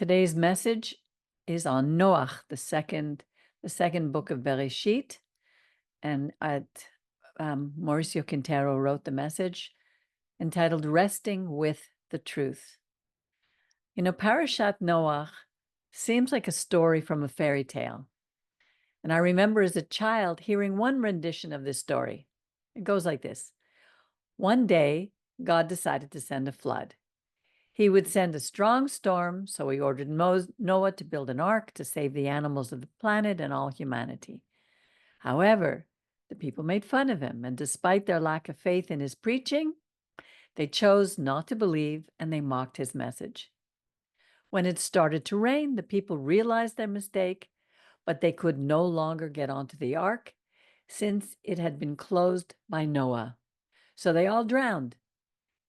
Today's message is on Noach, the second book of Bereshit, and Mauricio Quintero wrote the message entitled "Resting with the Truth." You know, Parashat Noach seems like a story from a fairy tale, and I remember as a child hearing one rendition of this story. It goes like this: One day, God decided to send a flood. He would send a strong storm, so he ordered Noah to build an ark to save the animals of the planet and all humanity. However, the people made fun of him, and despite their lack of faith in his preaching, they chose not to believe and they mocked his message. When it started to rain, the people realized their mistake, but they could no longer get onto the ark since it had been closed by Noah. So they all drowned.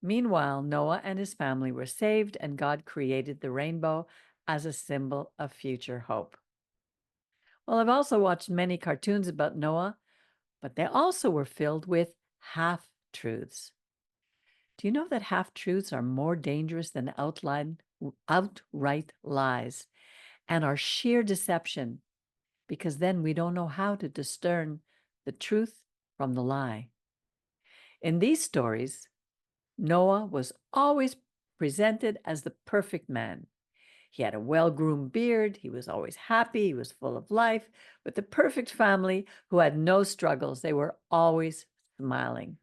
Meanwhile, Noah and his family were saved, and God created the rainbow as a symbol of future hope. Well, I've also watched many cartoons about Noah, but they also were filled with half-truths. Do you know that half-truths are more dangerous than outright lies and are sheer deception, because then we don't know how to discern the truth from the lie? In these stories, Noah was always presented as the perfect man. He had a well-groomed beard, he was always happy, he was full of life, with the perfect family who had no struggles. They were always smiling.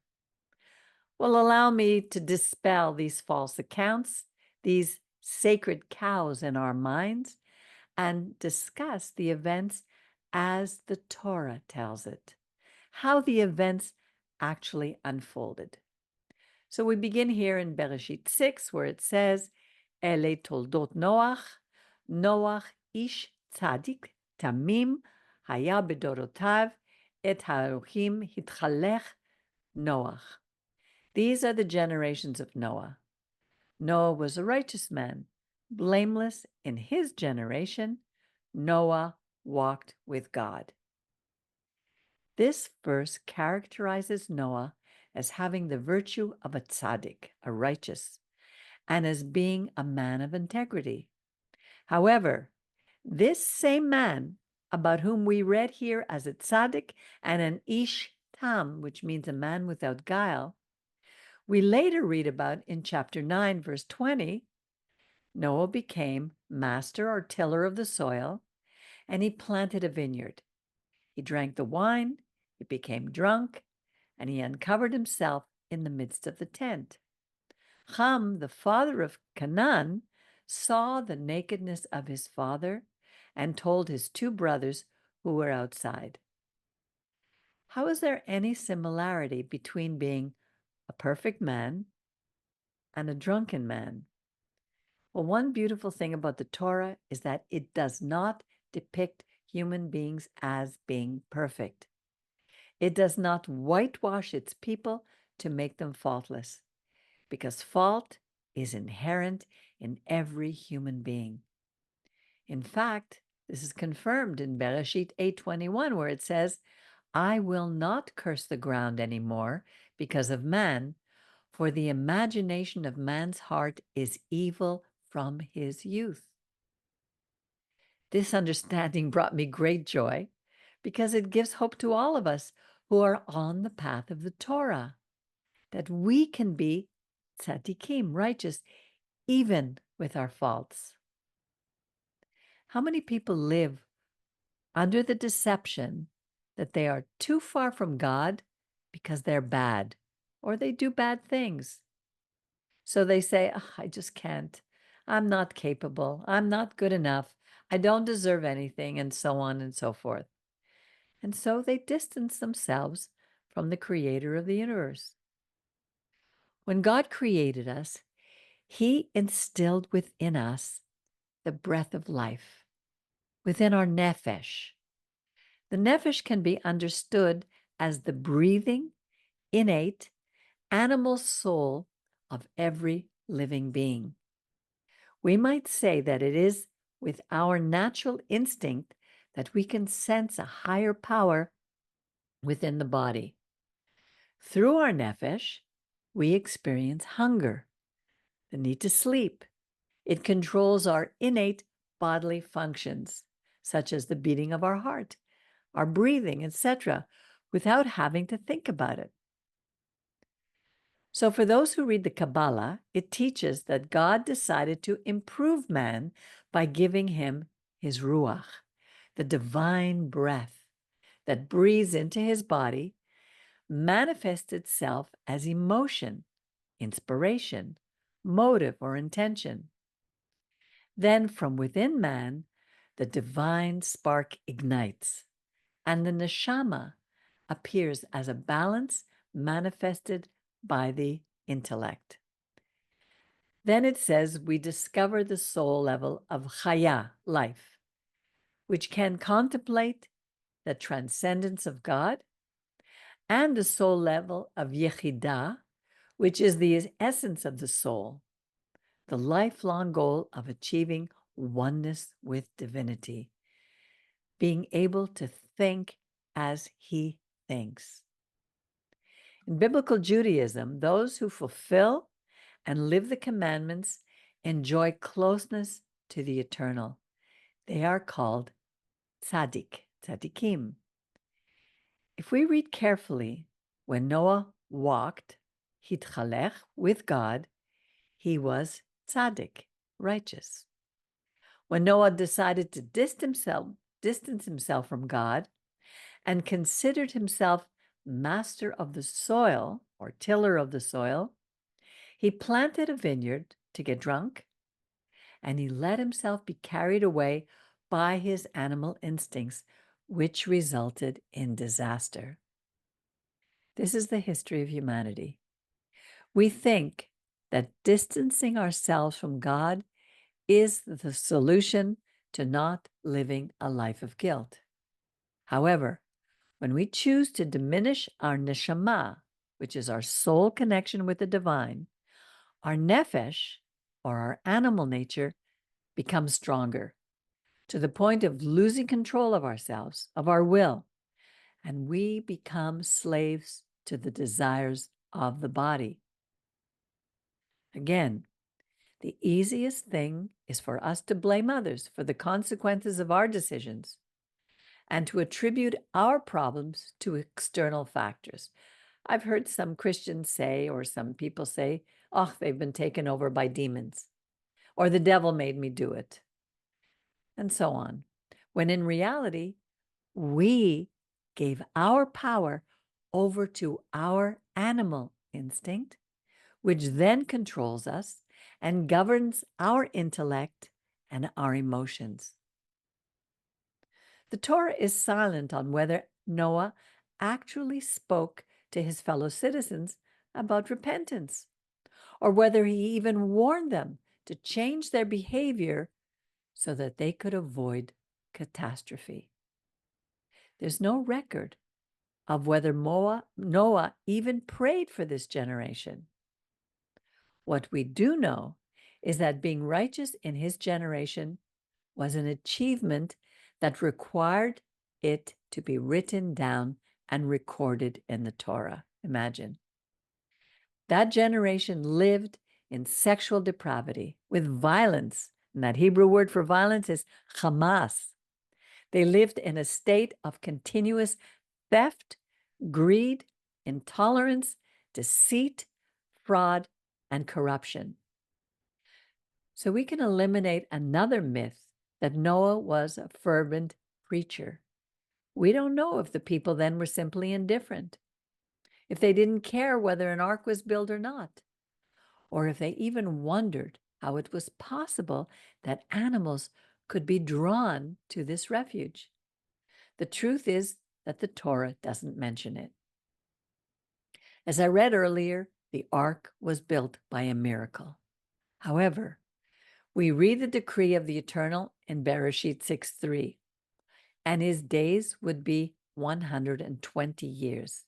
Well, allow me to dispel these false accounts, these sacred cows in our minds, and discuss the events as the Torah tells it, how the events actually unfolded. So we begin here in Bereshit 6, where it says, Ele toldot Noach, Noach ish tzadik, tamim, haya bedorotav, et haelohim hitchalech Noach. These are the generations of Noah. Noah was a righteous man, blameless in his generation. Noah walked with God. This verse characterizes Noah as having the virtue of a tzaddik, a righteous, and as being a man of integrity. However, this same man, about whom we read here as a tzaddik and an ish tam, which means a man without guile, we later read about in chapter 9, verse 20, Noah became master or tiller of the soil, and he planted a vineyard. He drank the wine, he became drunk, and he uncovered himself in the midst of the tent. Ham, the father of Canaan, saw the nakedness of his father and told his two brothers who were outside. How is there any similarity between being a perfect man and a drunken man? Well, one beautiful thing about the Torah is that it does not depict human beings as being perfect. It does not whitewash its people to make them faultless, because fault is inherent in every human being. In fact, this is confirmed in Bereshit 8:21, where it says, I will not curse the ground anymore because of man, for the imagination of man's heart is evil from his youth. This understanding brought me great joy because it gives hope to all of us who are on the path of the Torah, that we can be tzaddikim, righteous, even with our faults. How many people live under the deception that they are too far from God because they're bad or they do bad things? So they say, oh, I just can't. I'm not capable. I'm not good enough. I don't deserve anything, and so on and so forth. And so they distance themselves from the creator of the universe. When God created us, he instilled within us the breath of life, within our nefesh. The nefesh can be understood as the breathing, innate, animal soul of every living being. We might say that it is with our natural instinct that we can sense a higher power within the body. Through our nefesh, we experience hunger, the need to sleep, It controls our innate bodily functions, such as the beating of our heart, our breathing, etc., without having to think about it. So for those who read the Kabbalah, it teaches that God decided to improve man by giving him his ruach, the divine breath that breathes into his body, manifests itself as emotion, inspiration, motive, or intention. Then from within man, the divine spark ignites, and the neshama appears as a balance manifested by the intellect. Then it says we discover the soul level of chaya, life, which can contemplate the transcendence of God, and the soul level of yechidah, which is the essence of the soul, the lifelong goal of achieving oneness with divinity, being able to think as he thinks. In biblical Judaism, those who fulfill and live the commandments enjoy closeness to the eternal. They are called tzaddikim. If we read carefully, when Noah walked, hitchalech, with God, he was tzaddik, righteous. When Noah decided to distance himself from God and considered himself master of the soil, or tiller of the soil, he planted a vineyard to get drunk, and he let himself be carried away by his animal instincts, which resulted in disaster. This is the history of humanity. We think that distancing ourselves from God is the solution to not living a life of guilt. However, when we choose to diminish our neshama, which is our soul connection with the divine, our nefesh, or our animal nature, becomes stronger, to the point of losing control of ourselves, of our will, and we become slaves to the desires of the body. Again, the easiest thing is for us to blame others for the consequences of our decisions and to attribute our problems to external factors. I've heard some Christians say, or some people say, oh, they've been taken over by demons, or the devil made me do it, and so on. When in reality, we gave our power over to our animal instinct, which then controls us and governs our intellect and our emotions. The Torah is silent on whether Noah actually spoke to his fellow citizens about repentance, or whether he even warned them to change their behavior so that they could avoid catastrophe. There's no record of whether Noah even prayed for this generation. What we do know is that being righteous in his generation was an achievement that required it to be written down and recorded in the Torah. Imagine. That generation lived in sexual depravity with violence, and that Hebrew word for violence is Hamas. They lived in a state of continuous theft, greed, intolerance, deceit, fraud, and corruption. So we can eliminate another myth that Noah was a fervent preacher. We don't know if the people then were simply indifferent, if they didn't care whether an ark was built or not, or if they even wondered how it was possible that animals could be drawn to this refuge. The truth is that the Torah doesn't mention it. As I read earlier, the ark was built by a miracle. However, we read the decree of the Eternal in Bereshit 6:3, and his days would be 120 years.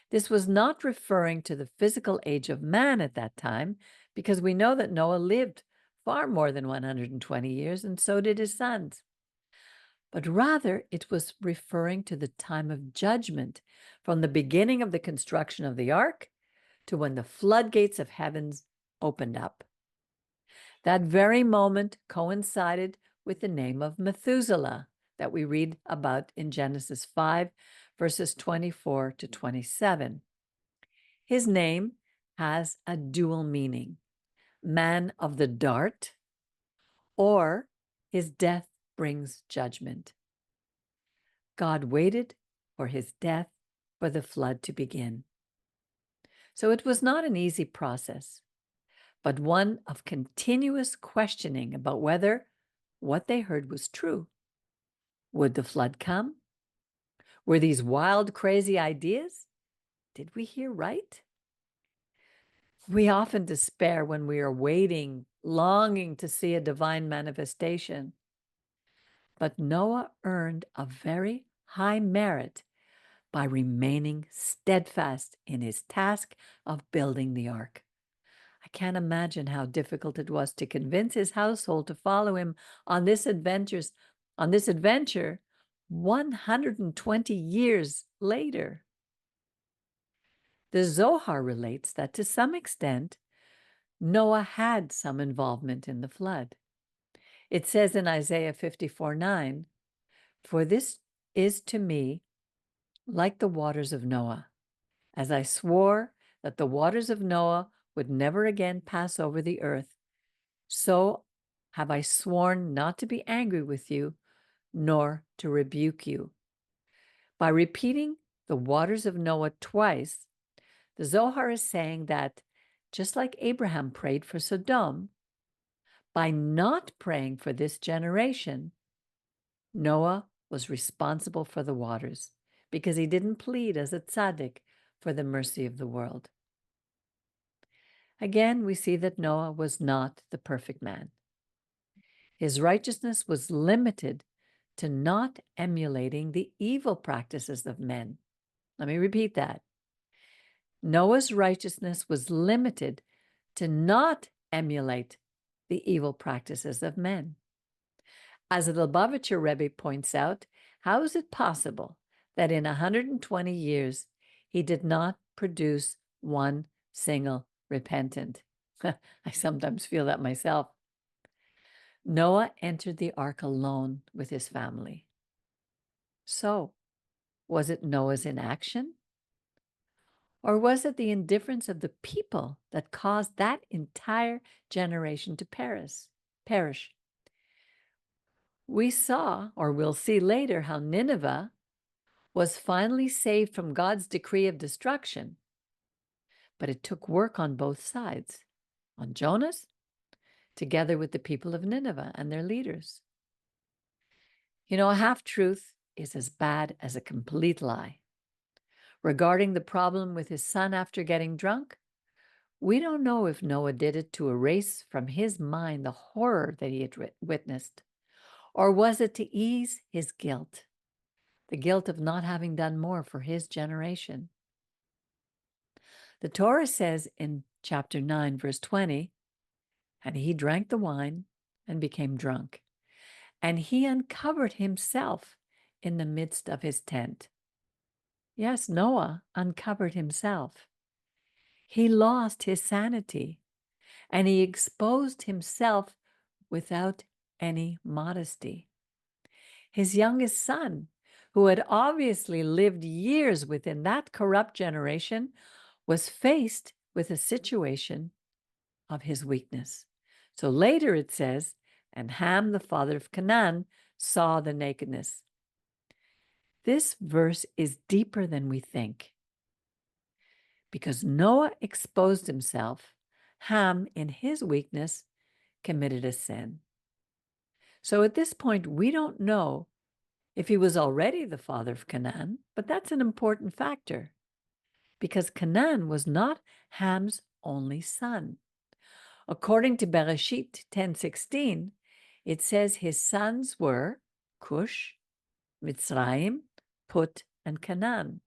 This was not referring to the physical age of man at that time, because we know that Noah lived far more than 120 years, and so did his sons. But rather, it was referring to the time of judgment, from the beginning of the construction of the ark to when the floodgates of heavens opened up. That very moment coincided with the name of Methuselah that we read about in Genesis 5, verses 24 to 27. His name has a dual meaning: man of the dart, or his death brings judgment. God waited for his death for the flood to begin. So it was not an easy process, but one of continuous questioning about whether what they heard was true. Would the flood come? Were these wild, crazy ideas? Did we hear right? We often despair when we are waiting, longing to see a divine manifestation. But Noah earned a very high merit by remaining steadfast in his task of building the ark. I can't imagine how difficult it was to convince his household to follow him on this adventure 120 years later. The Zohar relates that to some extent, Noah had some involvement in the flood. It says in Isaiah 54:9, "For this is to me like the waters of Noah, as I swore that the waters of Noah would never again pass over the earth, so have I sworn not to be angry with you, nor to rebuke you." By repeating the waters of Noah twice, the Zohar is saying that, just like Abraham prayed for Sodom, by not praying for this generation, Noah was responsible for the waters because he didn't plead as a tzaddik for the mercy of the world. Again, we see that Noah was not the perfect man. His righteousness was limited to not emulating the evil practices of men. Let me repeat that. Noah's righteousness was limited to not emulate the evil practices of men. As the Lubavitcher Rebbe points out, how is it possible that in 120 years he did not produce one single repentant? I sometimes feel that myself. Noah entered the ark alone with his family. So, was it Noah's inaction? Or was it the indifference of the people that caused that entire generation to perish? We saw, or we'll see later, how Nineveh was finally saved from God's decree of destruction. But it took work on both sides, on Jonah's, together with the people of Nineveh and their leaders. You know, a half-truth is as bad as a complete lie. Regarding the problem with his son after getting drunk, we don't know if Noah did it to erase from his mind the horror that he had witnessed, or was it to ease his guilt, the guilt of not having done more for his generation. The Torah says in chapter 9, verse 20, "And he drank the wine and became drunk, and he uncovered himself in the midst of his tent." Yes, Noah uncovered himself. He lost his sanity, and he exposed himself without any modesty. His youngest son, who had obviously lived years within that corrupt generation, was faced with a situation of his weakness. So later it says, "And Ham, the father of Canaan, saw the nakedness." This verse is deeper than we think. Because Noah exposed himself, Ham, in his weakness, committed a sin. So at this point, we don't know if he was already the father of Canaan, but that's an important factor, because Canaan was not Ham's only son. According to Bereshit 10:16, it says his sons were Cush, Mitzrayim, Put, and Canaan.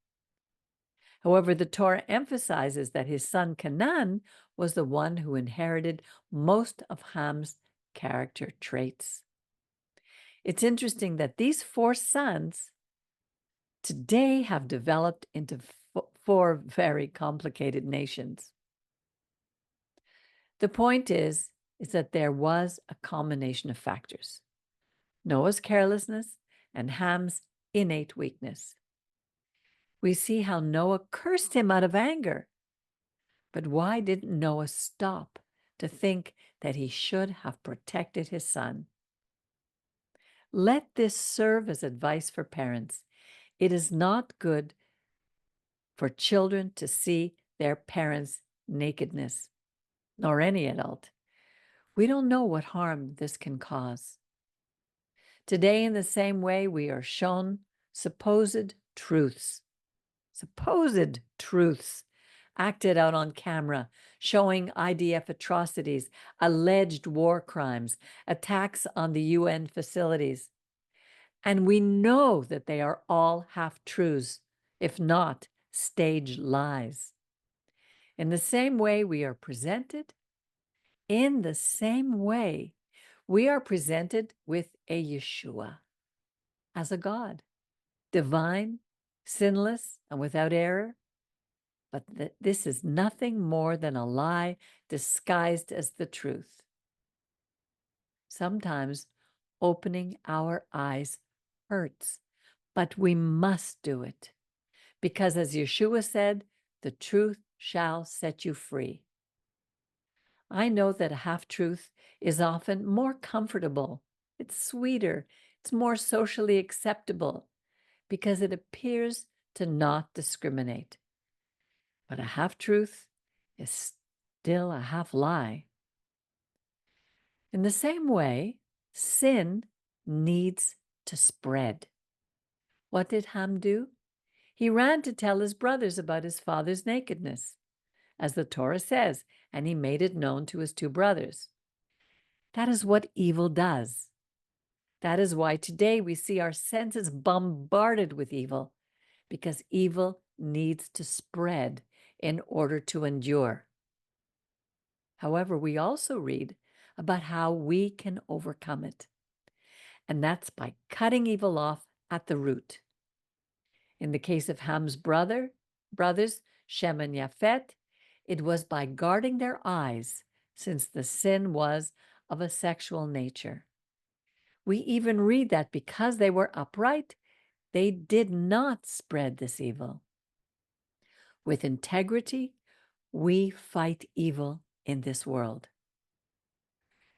However, the Torah emphasizes that his son Canaan was the one who inherited most of Ham's character traits. It's interesting that these four sons today have developed into four very complicated nations. The point is is that there was a combination of factors: Noah's carelessness and Ham's innate weakness. We see how Noah cursed him out of anger. But why didn't Noah stop to think that he should have protected his son? Let this serve as advice for parents. It is not good for children to see their parents' nakedness, nor any adult. We don't know what harm this can cause. Today, in the same way, we are shown supposed truths acted out on camera, showing IDF atrocities, alleged war crimes, attacks on the UN facilities. And we know that they are all half-truths, if not staged lies. In the same way we are presented, with a Yeshua as a God, divine, sinless, and without error. But this is nothing more than a lie disguised as the truth. Sometimes opening our eyes hurts, but we must do it. Because as Yeshua said, the truth shall set you free. I know that a half-truth is often more comfortable. It's sweeter. It's more socially acceptable because it appears to not discriminate. But a half-truth is still a half-lie. In the same way, sin needs to spread. What did Ham do? He ran to tell his brothers about his father's nakedness, as the Torah says, and he made it known to his two brothers. That is what evil does. That is why today we see our senses bombarded with evil, because evil needs to spread in order to endure. However, we also read about how we can overcome it, and that's by cutting evil off at the root. In the case of Ham's brothers, Shem and Yafet, it was by guarding their eyes, since the sin was of a sexual nature. We even read that because they were upright, they did not spread this evil. With integrity, we fight evil in this world.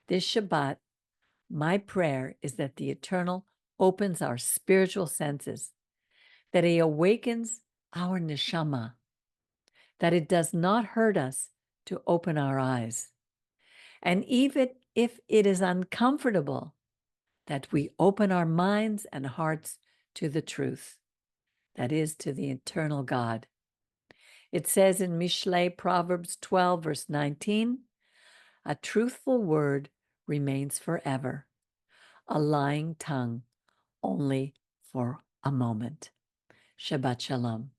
This Shabbat, my prayer is that the Eternal opens our spiritual senses, that He awakens our neshama, that it does not hurt us to open our eyes. And even if it is uncomfortable, that we open our minds and hearts to the truth, that is, to the eternal God. It says in Mishlei, Proverbs 12, verse 19, a truthful word remains forever, a lying tongue only for a moment. Shabbat Shalom.